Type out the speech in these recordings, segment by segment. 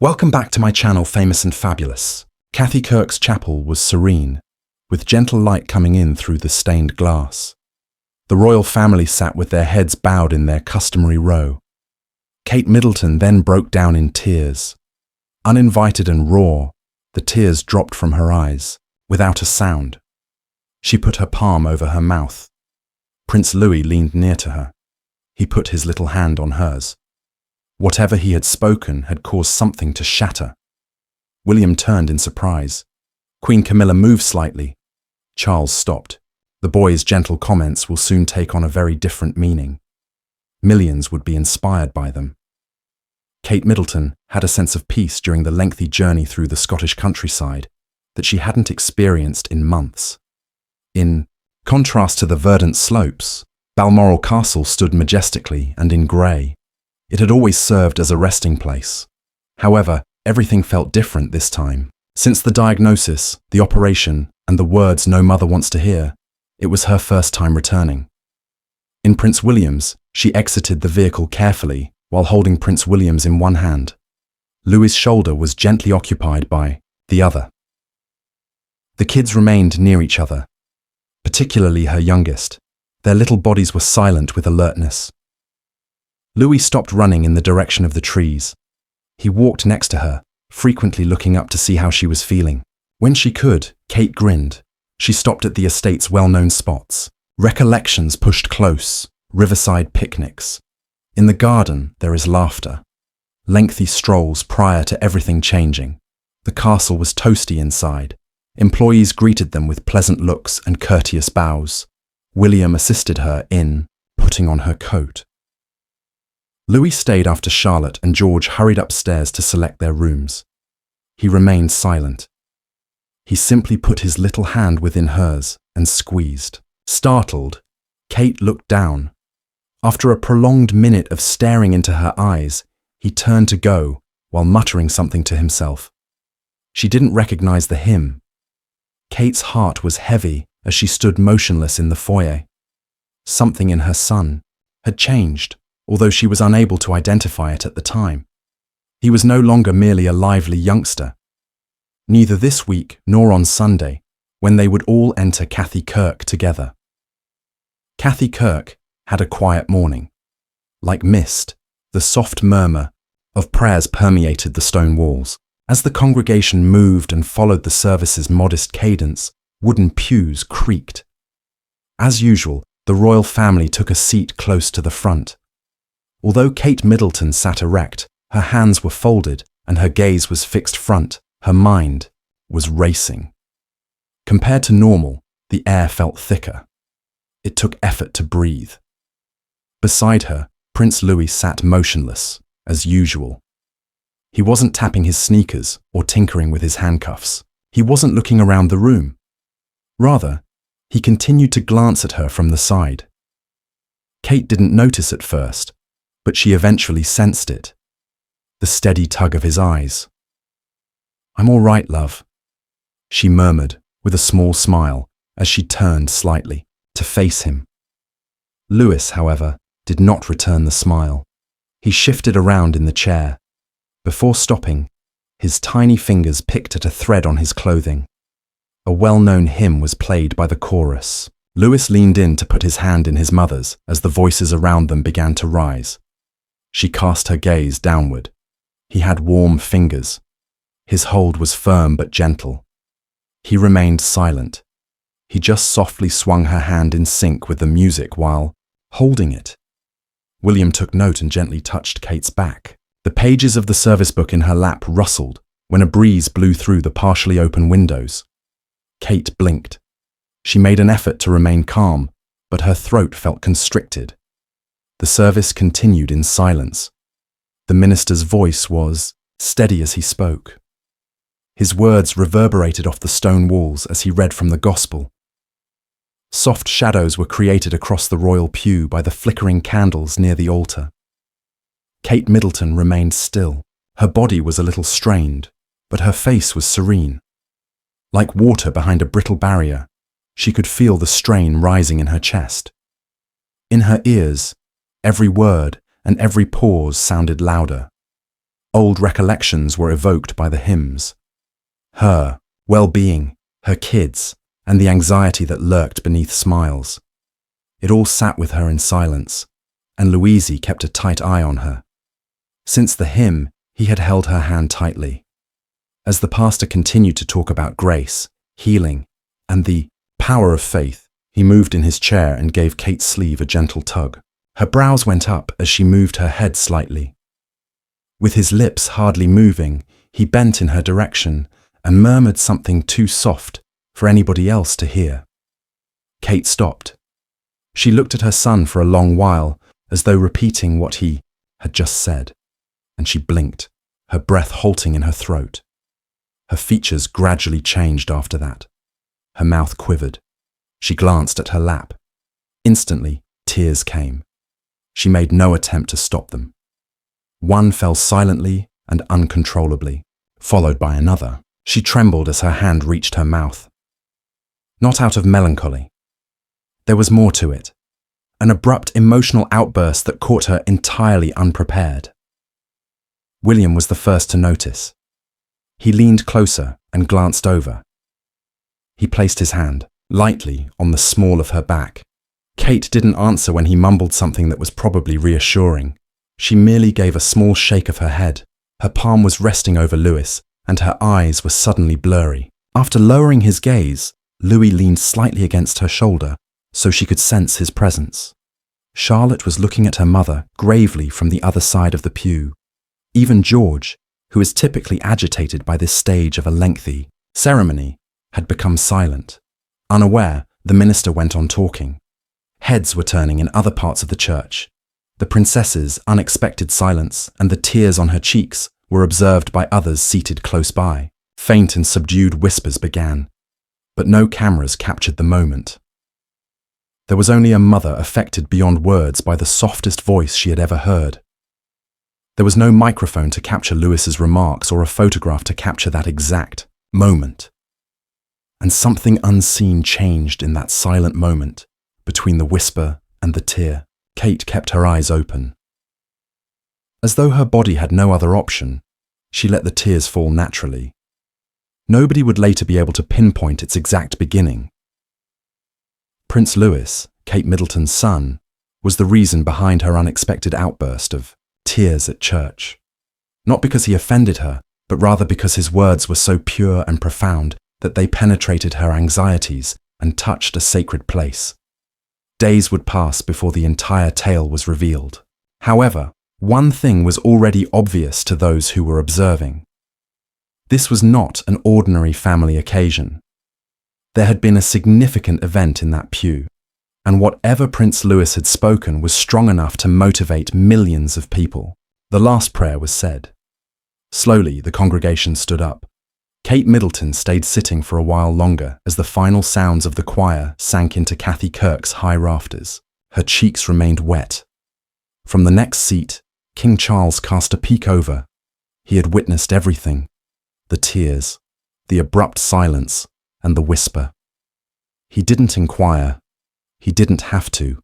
Welcome back to my channel, Famous and Fabulous. Kathy Kirk's chapel was serene, with gentle light coming in through the stained glass. The royal family sat with their heads bowed in their customary row. Kate Middleton then broke down in tears. Uninvited and raw, the tears dropped from her eyes, without a sound. She put her palm over her mouth. Prince Louis leaned near to her. He put his little hand on hers. Whatever he had spoken had caused something to shatter. William turned in surprise. Queen Camilla moved slightly. Charles stopped. The boy's gentle comments will soon take on a very different meaning. Millions would be inspired by them. Kate Middleton had a sense of peace during the lengthy journey through the Scottish countryside that she hadn't experienced in months. In contrast to the verdant slopes, Balmoral Castle stood majestically and in grey. It had always served as a resting place. However, everything felt different this time. Since the diagnosis, the operation, and the words no mother wants to hear, it was her first time returning. In Prince William's, she exited the vehicle carefully while holding Prince William's in one hand. Louis's shoulder was gently occupied by the other. The kids remained near each other, particularly her youngest. Their little bodies were silent with alertness. Louis stopped running in the direction of the trees. He walked next to her, frequently looking up to see how she was feeling. When she could, Kate grinned. She stopped at the estate's well-known spots. Recollections pushed close, riverside picnics. In the garden, there is laughter. Lengthy strolls prior to everything changing. The castle was toasty inside. Employees greeted them with pleasant looks and courteous bows. William assisted her in putting on her coat. Louis stayed after Charlotte and George hurried upstairs to select their rooms. He remained silent. He simply put his little hand within hers and squeezed. Startled, Kate looked down. After a prolonged minute of staring into her eyes, he turned to go while muttering something to himself. She didn't recognize the hymn. Kate's heart was heavy as she stood motionless in the foyer. Something in her son had changed, although she was unable to identify it at the time. He was no longer merely a lively youngster. Neither this week nor on Sunday, when they would all enter Kathy Kirk together. Kathy Kirk had a quiet morning. Like mist, the soft murmur of prayers permeated the stone walls. As the congregation moved and followed the service's modest cadence, wooden pews creaked. As usual, the royal family took a seat close to the front. Although Kate Middleton sat erect, her hands were folded and her gaze was fixed front, her mind was racing. Compared to normal, the air felt thicker. It took effort to breathe. Beside her, Prince Louis sat motionless, as usual. He wasn't tapping his sneakers or tinkering with his handcuffs. He wasn't looking around the room. Rather, he continued to glance at her from the side. Kate didn't notice at first, but she eventually sensed it. The steady tug of his eyes. "I'm all right, love," she murmured with a small smile as she turned slightly to face him. Louis, however, did not return the smile. He shifted around in the chair. Before stopping, his tiny fingers picked at a thread on his clothing. A well-known hymn was played by the chorus. Louis leaned in to put his hand in his mother's as the voices around them began to rise. She cast her gaze downward. He had warm fingers. His hold was firm but gentle. He remained silent. He just softly swung her hand in sync with the music while holding it. William took note and gently touched Kate's back. The pages of the service book in her lap rustled when a breeze blew through the partially open windows. Kate blinked. She made an effort to remain calm, but her throat felt constricted. The service continued in silence. The minister's voice was steady as he spoke. His words reverberated off the stone walls as he read from the gospel. Soft shadows were created across the royal pew by the flickering candles near the altar. Kate Middleton remained still. Her body was a little strained, but her face was serene. Like water behind a brittle barrier, she could feel the strain rising in her chest. In her ears, every word and every pause sounded louder. Old recollections were evoked by the hymns. Her well-being, her kids, and the anxiety that lurked beneath smiles. It all sat with her in silence, and Louise kept a tight eye on her. Since the hymn, he had held her hand tightly. As the pastor continued to talk about grace, healing, and the power of faith, he moved in his chair and gave Kate's sleeve a gentle tug. Her brows went up as she moved her head slightly. With his lips hardly moving, he bent in her direction and murmured something too soft for anybody else to hear. Kate stopped. She looked at her son for a long while, as though repeating what he had just said, and she blinked, her breath halting in her throat. Her features gradually changed after that. Her mouth quivered. She glanced at her lap. Instantly, tears came. She made no attempt to stop them. One fell silently and uncontrollably, followed by another. She trembled as her hand reached her mouth. Not out of melancholy. There was more to it. An abrupt emotional outburst that caught her entirely unprepared. William was the first to notice. He leaned closer and glanced over. He placed his hand lightly on the small of her back. Kate didn't answer when he mumbled something that was probably reassuring. She merely gave a small shake of her head. Her palm was resting over Louis, and her eyes were suddenly blurry. After lowering his gaze, Louis leaned slightly against her shoulder so she could sense his presence. Charlotte was looking at her mother gravely from the other side of the pew. Even George, who is typically agitated by this stage of a lengthy ceremony, had become silent. Unaware, the minister went on talking. Heads were turning in other parts of the church. The princess's unexpected silence and the tears on her cheeks were observed by others seated close by. Faint and subdued whispers began, but no cameras captured the moment. There was only a mother affected beyond words by the softest voice she had ever heard. There was no microphone to capture Louis's remarks or a photograph to capture that exact moment. And something unseen changed in that silent moment between the whisper and the tear. Kate kept her eyes open. As though her body had no other option, she let the tears fall naturally. Nobody would later be able to pinpoint its exact beginning. Prince Louis, Kate Middleton's son, was the reason behind her unexpected outburst of tears at church. Not because he offended her, but rather because his words were so pure and profound that they penetrated her anxieties and touched a sacred place. Days would pass before the entire tale was revealed. However, one thing was already obvious to those who were observing. This was not an ordinary family occasion. There had been a significant event in that pew, and whatever Prince Louis had spoken was strong enough to motivate millions of people. The last prayer was said. Slowly, the congregation stood up. Kate Middleton stayed sitting for a while longer as the final sounds of the choir sank into Kathy Kirk's high rafters. Her cheeks remained wet. From the next seat, King Charles cast a peek over. He had witnessed everything. The tears, the abrupt silence, and the whisper. He didn't inquire. He didn't have to.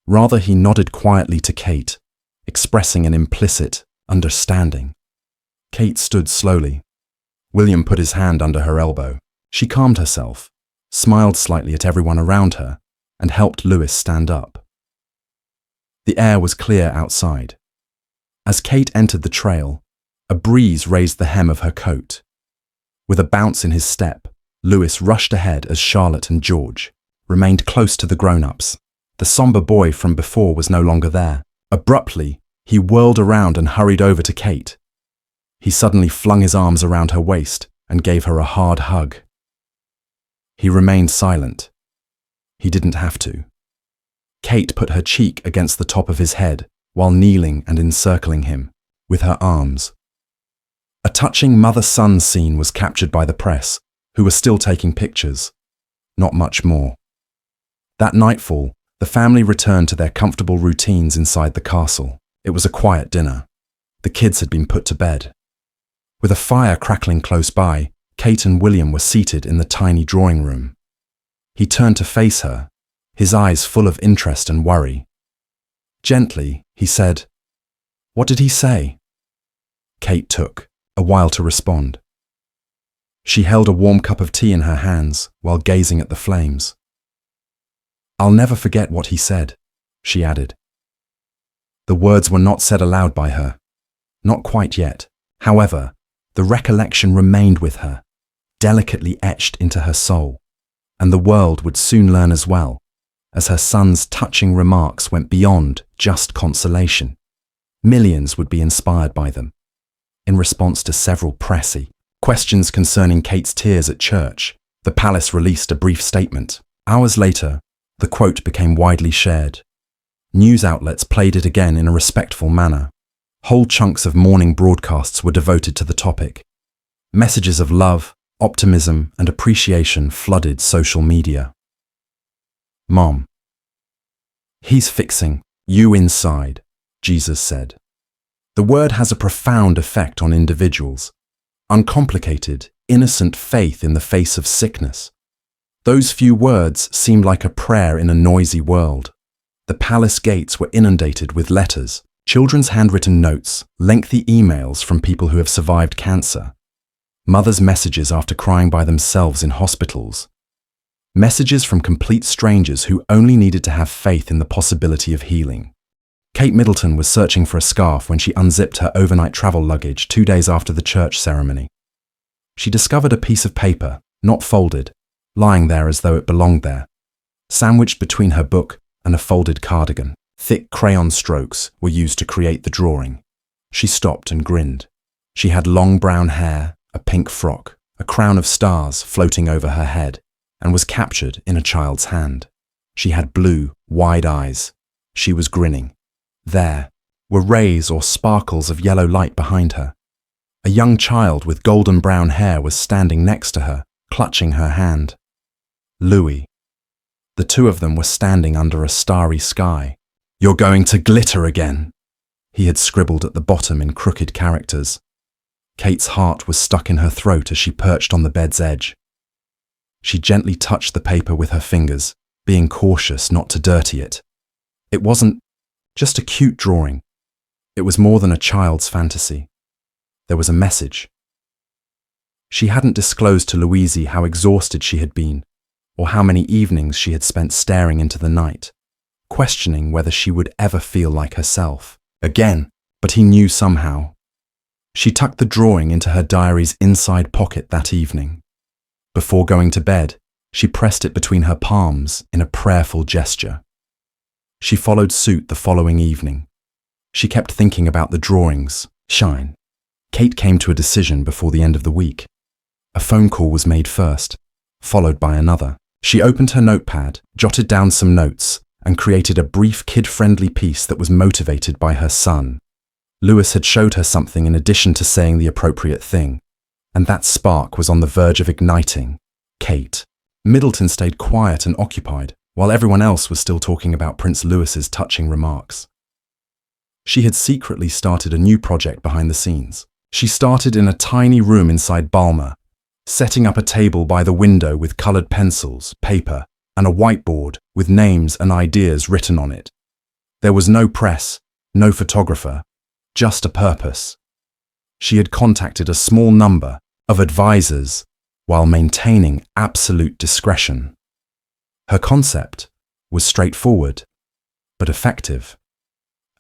Rather, he nodded quietly to Kate, expressing an implicit understanding. Kate stood slowly. William put his hand under her elbow. She calmed herself, smiled slightly at everyone around her, and helped Louis stand up. The air was clear outside. As Kate entered the trail, a breeze raised the hem of her coat. With a bounce in his step, Louis rushed ahead as Charlotte and George remained close to the grown-ups. The somber boy from before was no longer there. Abruptly, he whirled around and hurried over to Kate. He suddenly flung his arms around her waist and gave her a hard hug. He remained silent. He didn't have to. Kate put her cheek against the top of his head while kneeling and encircling him with her arms. A touching mother-son scene was captured by the press, who were still taking pictures. Not much more. That nightfall, the family returned to their comfortable routines inside the castle. It was a quiet dinner. The kids had been put to bed. With a fire crackling close by, Kate and William were seated in the tiny drawing room. He turned to face her, his eyes full of interest and worry. Gently, he said, "What did he say?" Kate took a while to respond. She held a warm cup of tea in her hands while gazing at the flames. "I'll never forget what he said," she added. The words were not said aloud by her. Not quite yet. However, the recollection remained with her, delicately etched into her soul, and the world would soon learn as well, as her son's touching remarks went beyond just consolation. Millions would be inspired by them. In response to several pressy questions concerning Kate's tears at church, the palace released a brief statement. Hours later, the quote became widely shared. News outlets played it again in a respectful manner. Whole chunks of morning broadcasts were devoted to the topic. Messages of love, optimism, and appreciation flooded social media. "Mom, he's fixing you inside," Jesus said. The word has a profound effect on individuals. Uncomplicated, innocent faith in the face of sickness. Those few words seemed like a prayer in a noisy world. The palace gates were inundated with letters, children's handwritten notes, lengthy emails from people who have survived cancer, mothers' messages after crying by themselves in hospitals, messages from complete strangers who only needed to have faith in the possibility of healing. Kate Middleton was searching for a scarf when she unzipped her overnight travel luggage 2 days after the church ceremony. She discovered a piece of paper, not folded, lying there as though it belonged there, sandwiched between her book and a folded cardigan. Thick crayon strokes were used to create the drawing. She stopped and grinned. She had long brown hair, a pink frock, a crown of stars floating over her head, and was captured in a child's hand. She had blue, wide eyes. She was grinning. There were rays or sparkles of yellow light behind her. A young child with golden brown hair was standing next to her, clutching her hand. Louis. The two of them were standing under a starry sky. "You're going to glitter again," he had scribbled at the bottom in crooked characters. Kate's heart was stuck in her throat as she perched on the bed's edge. She gently touched the paper with her fingers, being cautious not to dirty it. It wasn't just a cute drawing. It was more than a child's fantasy. There was a message. She hadn't disclosed to Louise how exhausted she had been, or how many evenings she had spent staring into the night, questioning whether she would ever feel like herself again, but he knew somehow. She tucked the drawing into her diary's inside pocket that evening. Before going to bed, she pressed it between her palms in a prayerful gesture. She followed suit the following evening. She kept thinking about the drawing's shine. Kate came to a decision before the end of the week. A phone call was made first, followed by another. She opened her notepad, jotted down some notes, and created a brief kid-friendly piece that was motivated by her son. Lewis had showed her something in addition to saying the appropriate thing, and that spark was on the verge of igniting. Kate. Middleton stayed quiet and occupied, while everyone else was still talking about Prince Louis's touching remarks. She had secretly started a new project behind the scenes. She started in a tiny room inside Balmoral, setting up a table by the window with coloured pencils, paper, and a whiteboard with names and ideas written on it. There was no press, no photographer, just a purpose. She had contacted a small number of advisors while maintaining absolute discretion. Her concept was straightforward, but effective.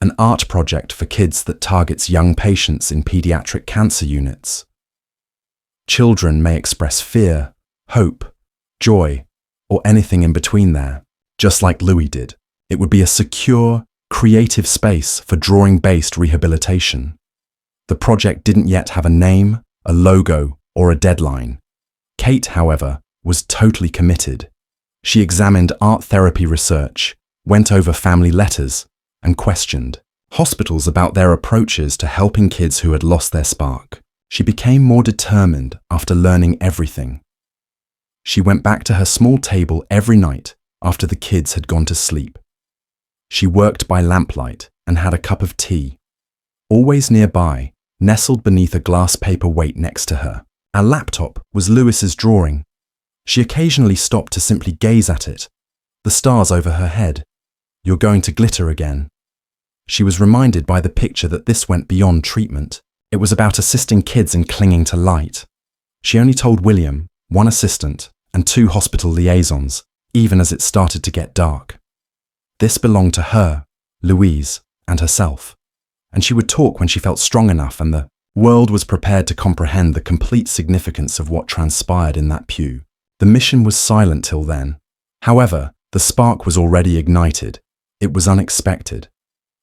An art project for kids that targets young patients in pediatric cancer units. Children may express fear, hope, joy, or anything in between there, just like Louis did. It would be a secure, creative space for drawing-based rehabilitation. The project didn't yet have a name, a logo, or a deadline. Kate, however, was totally committed. She examined art therapy research, went over family letters, and questioned hospitals about their approaches to helping kids who had lost their spark. She became more determined after learning everything. She went back to her small table every night after the kids had gone to sleep. She worked by lamplight and had a cup of tea. Always nearby, nestled beneath a glass paper weight next to her, a laptop was Louis's drawing. She occasionally stopped to simply gaze at it, the stars over her head. "You're going to glitter again." She was reminded by the picture that this went beyond treatment. It was about assisting kids in clinging to light. She only told William, one assistant, and 2 hospital liaisons, even as it started to get dark. This belonged to her, Louise, and herself, and she would talk when she felt strong enough and the world was prepared to comprehend the complete significance of what transpired in that pew. The mission was silent till then. However, the spark was already ignited. It was unexpected.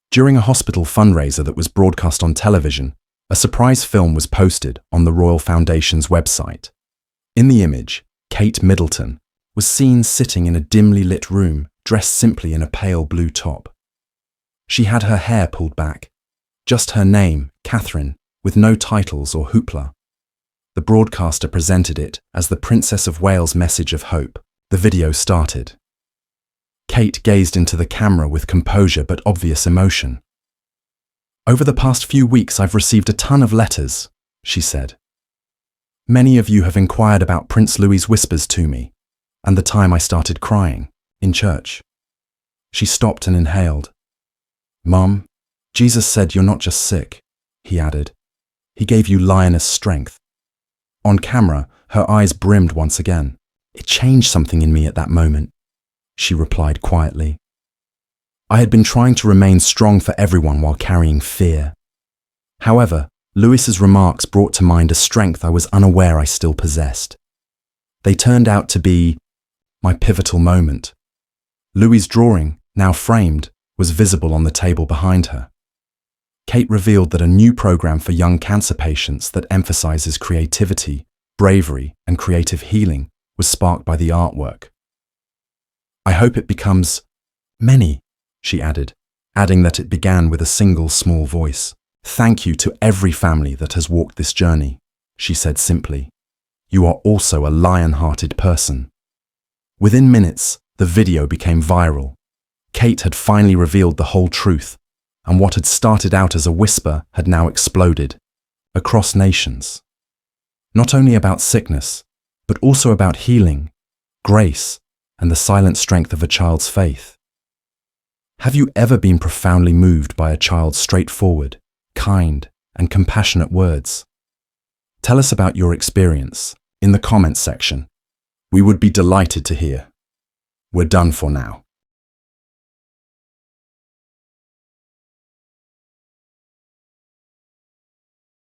During a hospital fundraiser that was broadcast on television, a surprise film was posted on the Royal Foundation's website. In the image, Kate Middleton was seen sitting in a dimly lit room, dressed simply in a pale blue top. She had her hair pulled back, just her name, Catherine, with no titles or hoopla. The broadcaster presented it as the Princess of Wales' message of hope. The video started. Kate gazed into the camera with composure but obvious emotion. "Over the past few weeks, I've received a ton of letters," she said. "Many of you have inquired about Prince Louis's whispers to me, and the time I started crying, in church." She stopped and inhaled. "Mom, Jesus said you're not just sick," he added. "He gave you lioness strength." On camera, her eyes brimmed once again. "It changed something in me at that moment," she replied quietly. "I had been trying to remain strong for everyone while carrying fear. However, Louis's remarks brought to mind a strength I was unaware I still possessed. They turned out to be my pivotal moment. Louis's drawing, now framed, was visible on the table behind her. Kate revealed that a new program for young cancer patients that emphasizes creativity, bravery, and creative healing was sparked by the artwork. "I hope it becomes many," she added, adding that it began with a single small voice. "Thank you to every family that has walked this journey," she said simply. "You are also a lion-hearted person." Within minutes, the video became viral. Kate had finally revealed the whole truth, and what had started out as a whisper had now exploded across nations. Not only about sickness, but also about healing, grace, and the silent strength of a child's faith. Have you ever been profoundly moved by a child's straightforward, kind, and compassionate words? Tell us about your experience in the comments section. We would be delighted to hear. We're done for now.